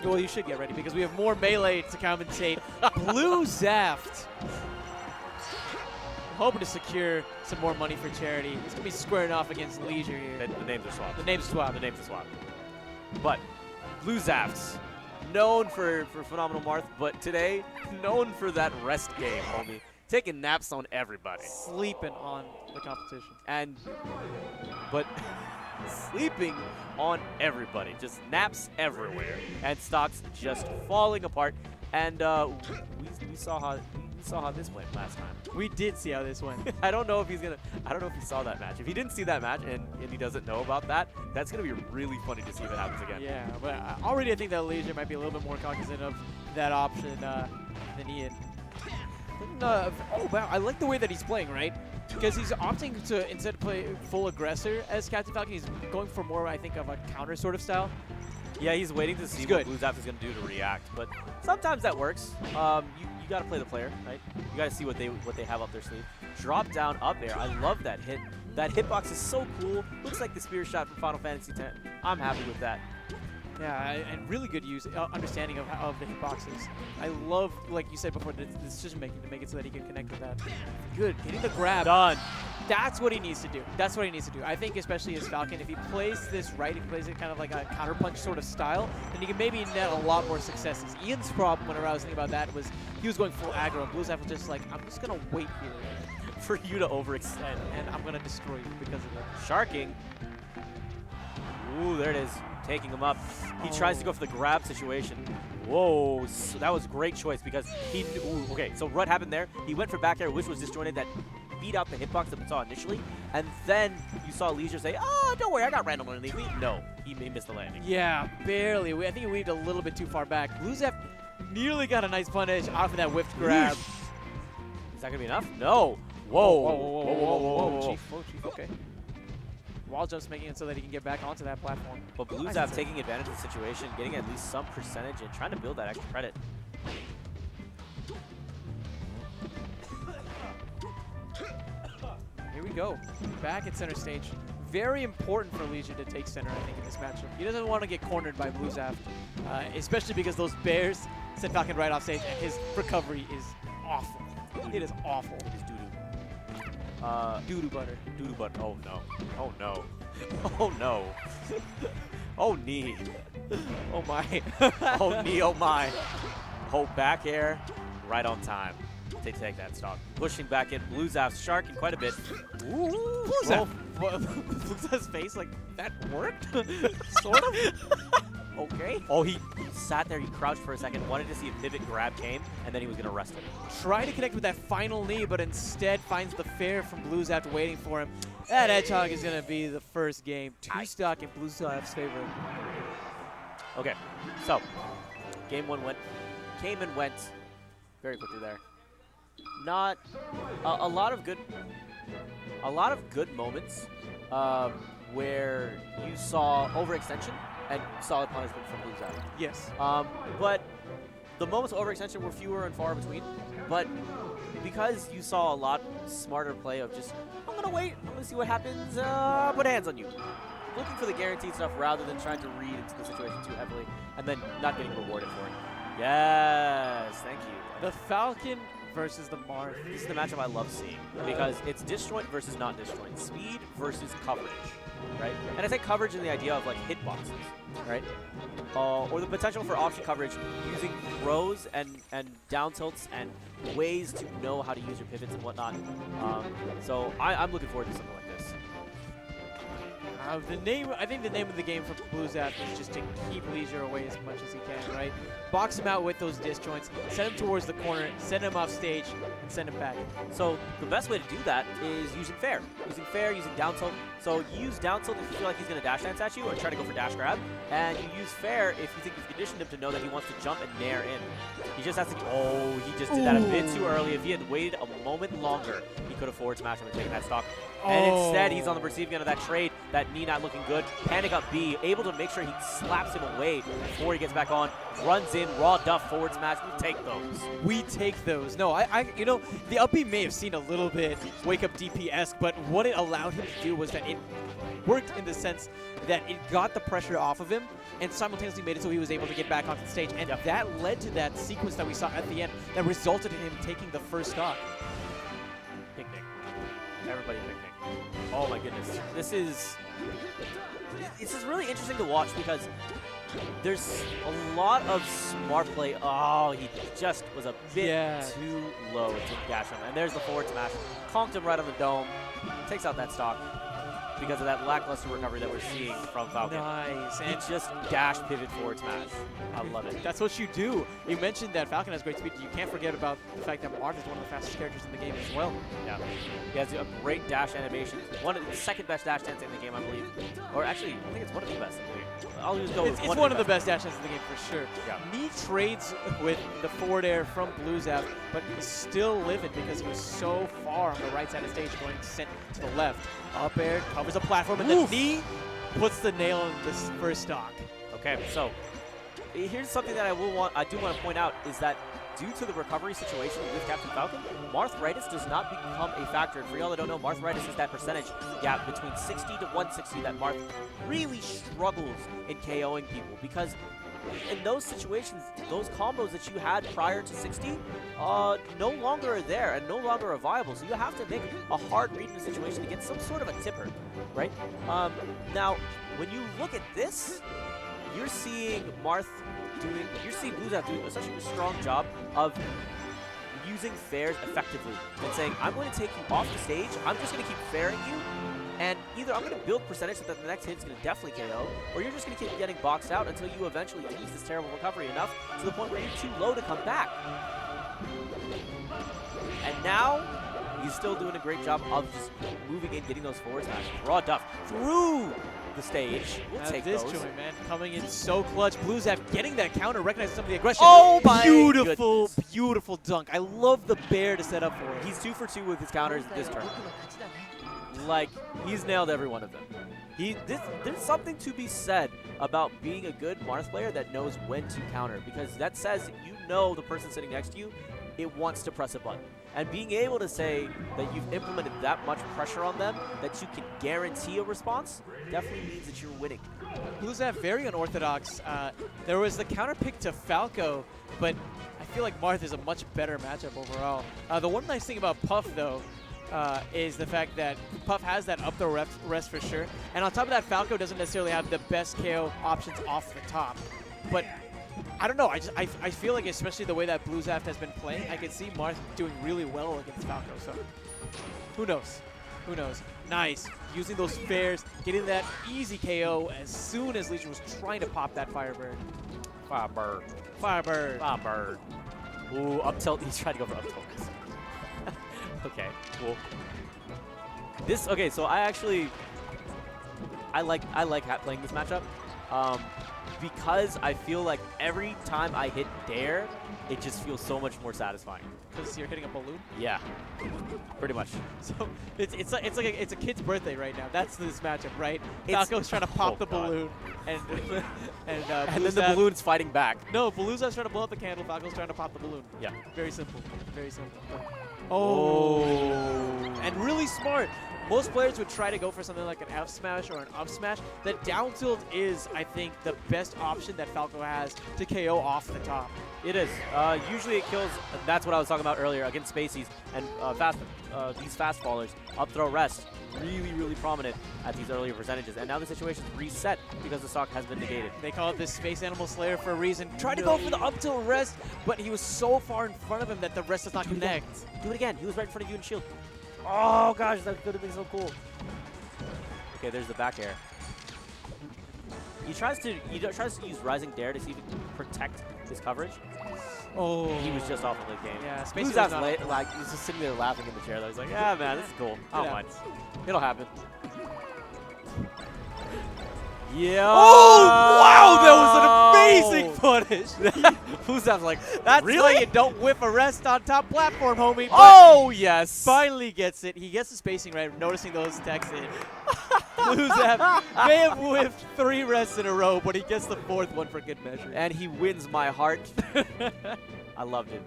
Well, you should get ready because we have more Melee to commentate. bluezaft. Hoping to secure some more money for charity. It's going to be squaring off against Leazure here. The names are swapped. The name's swapped. The names are swapped. But bluezafts, known for phenomenal Marth, but today, known for that rest game, homie. Taking naps on everybody. Sleeping on the competition. But sleeping on everybody. Just naps everywhere. And stocks just falling apart. And we saw how this went last time. We did see how this went. I don't know if he saw that match. If he didn't see that match and he doesn't know about that, that's gonna be really funny to see if it happens again. Yeah, but already I think that Leazure might be a little bit more cognizant of that option than Ian. Oh wow, I like the way that he's playing, right? Because he's opting to, instead of play full aggressor as Captain Falcon, he's going for more, I think, of a counter sort of style. Yeah, he's waiting to see what bluezaft is going to do to react, but sometimes that works. You got to play the player, right? You got to see what they have up their sleeve. Drop down up air. I love that hit. That hitbox is so cool. Looks like the spear shot from Final Fantasy X. I'm happy with that. Yeah, and really good understanding of the hitboxes. I love, like you said before, the decision making to make it so that he can connect with that. Good, getting the grab. Done. That's what he needs to do. That's what he needs to do. I think especially as Falcon, if he plays this right, if he plays it kind of like a counterpunch sort of style, then he can maybe net a lot more successes. Ian's problem whenever I was thinking about that was he was going full aggro, and bluezaft was just like, I'm just going to wait here for you to overextend, and I'm going to destroy you because of it. Sharking. Ooh, there it is. Taking him up. He tries to go for the grab situation. Whoa, so that was a great choice because he knew, okay, so what happened there? He went for back air, which was disjointed, that beat out the hitbox that we saw initially, and then you saw leazure say, oh, don't worry, I got random underneath me. No, he missed the landing. Yeah, barely. I think he weaved a little bit too far back. bluezaft nearly got a nice punish off of that whipped grab. Is that going to be enough? No. Whoa. Whoa. Chief, okay. Wall jumps making it so that he can get back onto that platform. But bluezaft taking advantage of the situation, getting at least some percentage and trying to build that extra credit. Here we go. Back at center stage. Very important for leazure to take center, I think, in this matchup. He doesn't want to get cornered by bluezaft, especially because those bears sent Falcon right off stage, and his recovery is awful. It is awful. It is doo-doo. Doo-doo butter. Doo-doo butter. Oh, no. Oh, no. Oh, no. Oh, knee. Oh, my. Oh, knee. Oh, my. Oh, back air. Right on time. Take that stock. Pushing back in. bluezaft sharking quite a bit. Ooh. bluezaft's face, like, that worked? Sort of? Okay. Oh, he sat there, he crouched for a second, wanted to see if pivot grab came, and then he was going to rest it. Try to connect with that final knee, but instead finds the fair from bluezaft waiting for him. That Hedgehog is going to be the first game. 2 stock in bluezaft's favor. Okay, so game 1 came and went very quickly there. Not a lot of good moments where you saw overextension and solid punishment from bluezaft. Yes. But the moments of overextension were fewer and far between. But because you saw a lot smarter play of just, I'm going to wait, I'm going to see what happens, put hands on you. Looking for the guaranteed stuff rather than trying to read into the situation too heavily and then not getting rewarded for it. Yes, thank you. The Falcon versus the Marth. This is the matchup I love seeing because it's disjoint versus not disjoint. Speed versus coverage, right? And I say coverage in the idea of like hitboxes, right? Or the potential for option coverage using throws and down tilts and ways to know how to use your pivots and whatnot. So I'm looking forward to something like this. I think the name of the game for bluezaft is just to keep leazure away as much as he can, right? Box him out with those disjoints, send him towards the corner, send him off stage, and send him back. So the best way to do that is using fair. Using down tilt. So you use down tilt if you feel like he's going to dash dance at you or try to go for dash grab. And you use fair if you think you've conditioned him to know that he wants to jump and nair in. He just has to, he just did that a bit too early. If he had waited a moment longer, he could have forward smashed him and taken that stock. And instead, he's on the receiving end of that trade. That knee not looking good. Panic up B, able to make sure he slaps him away before he gets back on. Runs in, raw duff forward smash. We take those. We take those. No, you know, the up B may have seen a little bit wake up DP-esque, but what it allowed him to do was that it worked in the sense that it got the pressure off of him and simultaneously made it so he was able to get back onto the stage. And that led to that sequence that we saw at the end that resulted in him taking the first stock. Picnic. Everybody picnic. Oh my goodness. This is really interesting to watch because there's a lot of smart play. Oh, he just was a bit too low to dash him. And there's the forward smash. Conked him right on the dome. Takes out that stock because of that lackluster recovery that we're seeing from Falcon. Nice. And just dash pivot forward smash. I love it. That's what you do. You mentioned that Falcon has great speed. You can't forget about the fact that Marth is one of the fastest characters in the game as well. Yeah. He has a great dash animation. One of the second best dash dance in the game, I believe. Or actually, I think it's one of the best in the game. I'll just go with it's one of the best dash dances in the game for sure. Yeah. Knee trades with the forward air from bluezaft, but he's still living because he was so far on the right side of the stage going sent to the left. Up air, covers a platform, and the knee puts the nail in this first stock. Okay, so here's something that I do want to point out is that due to the recovery situation with Captain Falcon, Marthritis does not become a factor. And for y'all that don't know, Marthritis is that percentage gap between 60 to 160 that Marth really struggles in KOing people because in those situations, those combos that you had prior to 60 no longer are there and no longer are viable. So you have to make a hard read in the situation to get some sort of a tipper, right? Now, when you look at this, you're seeing bluezaft doing such a strong job of using fairs effectively and saying, I'm going to take you off the stage, I'm just going to keep fairing you, and either I'm going to build percentage so that the next hit is going to definitely KO, or you're just going to keep getting boxed out until you eventually use this terrible recovery enough to the point where you're too low to come back. And now, he's still doing a great job of just moving in, getting those forward smashes. Raw duff through the stage. We'll take this those. joint, man, coming in so clutch. bluezaft getting that counter, recognizing some of the aggression. Oh my beautiful, goodness. beautiful dunk. I love the bear to set up for it. He's 2 for 2 with his counters this turn. Like, he's nailed every one of them. There's something to be said about being a good Marth player that knows when to counter, because that says you know the person sitting next to you, it wants to press a button. And being able to say that you've implemented that much pressure on them that you can guarantee a response definitely means that you're winning. bluezaft very unorthodox. There was the counter pick to Falco, but I feel like Marth is a much better matchup overall. The one nice thing about Puff, though, is the fact that Puff has that up the rest for sure. And on top of that, Falco doesn't necessarily have the best KO options off the top. But I don't know. I feel like, especially the way that bluezaft has been playing, I can see Marth doing really well against Falco. So who knows? Who knows? Nice. Using those fairs, getting that easy KO as soon as leazure was trying to pop that Firebird. Firebird. Firebird. Firebird. Ooh, up tilt. He's trying to go for up tilt. Okay, cool. Okay, so I like playing this matchup. Because I feel like every time I hit dare, it just feels so much more satisfying. Because you're hitting a balloon? Yeah, pretty much. So it's a kid's birthday right now. That's this matchup, right? Falco's trying to pop the balloon, and and then the balloon's fighting back. No, bluezaft's trying to blow up the candle. Falco's trying to pop the balloon. Yeah. Very simple. Very simple. Oh. And really smart. Most players would try to go for something like an F smash or an up smash. The down tilt is, I think, the best option that Falco has to KO off the top. It is. Usually it kills, that's what I was talking about earlier, against Spaceys and these fast fallers. Up throw rest, really, really prominent at these earlier percentages. And now the situation's reset because the stock has been negated. They call it the Space Animal Slayer for a reason. Tried to go for the up tilt rest, but he was so far in front of him that the rest does not connect. Do it again. He was right in front of you in shield. Oh gosh, that could have been so cool. Okay, there's the back air. He tries to use Rising Dare to see if he can protect his coverage. Oh, he was just off of the game. Yeah, Space was like he's just sitting there laughing in the chair. Though he's like, yeah, man, this is cool. I don't mind. It'll happen. Yeah. Oh wow, that was an amazing punish. bluezaft's like, That's really? why you don't whiff a rest on top platform, homie. But Oh, yes. finally gets it. He gets the spacing right, noticing those techs in. bluezaft may have whiffed 3 rests in a row, but he gets the 4th one for good measure. And he wins my heart. I loved it.